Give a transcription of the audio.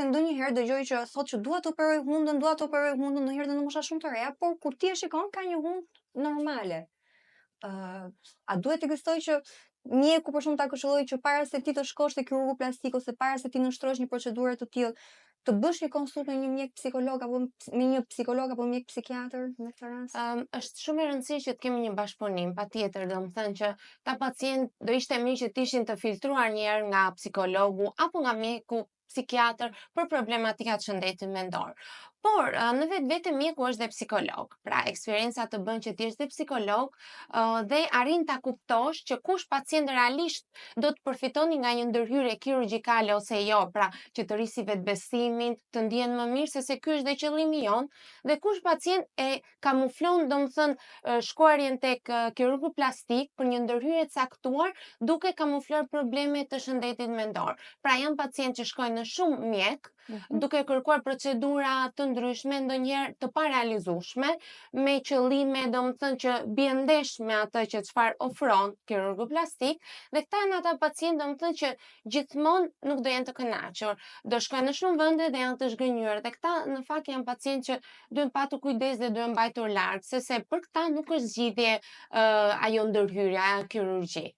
Ndonjëherë dëgjoj që thotë që dua të operoj hundën, ndonjëherë dhe në mosha shumë të reja, por kur ti e shikon ka një hundë normale. A duhet të ekzistoj që mjeku për shembull ta këshilloj që para se ti të shkosh te kirurgu plastik ose para se ti nënshtrosh një procedurë të tillë, të bësh një konsultë me një mjek psikolog apo me një psikolog apo mjek psikiatër në këtë rast? Është shumë e rëndësishme që të kemi një bashkëpunim, patjetër, domethënë që ta pacient do ishte mirë që të ishin të filtruar një herë nga psikologu apo nga mjeku psikiatër për problematika të shëndetit mendor. Por në vetvete mjeku është dhe psikolog. Pra, eksperienca të bën që ti je dhe psikolog dhe arrin ta kuptosh që kush pacient realisht do të përfitoni nga një ndërhyrje kirurgjikale ose jo, pra që të rrisi vetbesimin, të ndihen më mirë se ky është dhe qëllimi jon, dhe kush pacient e kamuflon domethënë shkuarjen tek kirurgu plastik për një ndërhyrje të caktuar duke kamufluar probleme të shëndetit mendor. Pra janë pacient që shkojnë në shumë mjek duke kërkuar procedura të ndryshme, ndonjëherë të parealizueshme, me qëllime domethënë që bien ndesh me atë që çfarë ofron kirurgu plastik, dhe këta janë ata pacient domethënë që gjithmonë nuk do jenë të kënaqur. Do shkojnë në shumë vende dhe janë të zhgënjur, dhe këta në fakt janë pacient që duhen patur kujdes dhe duhen mbajtur larg, sepse për këta nuk është zgjidhje ajo ndërhyrje, ajo kirurgji.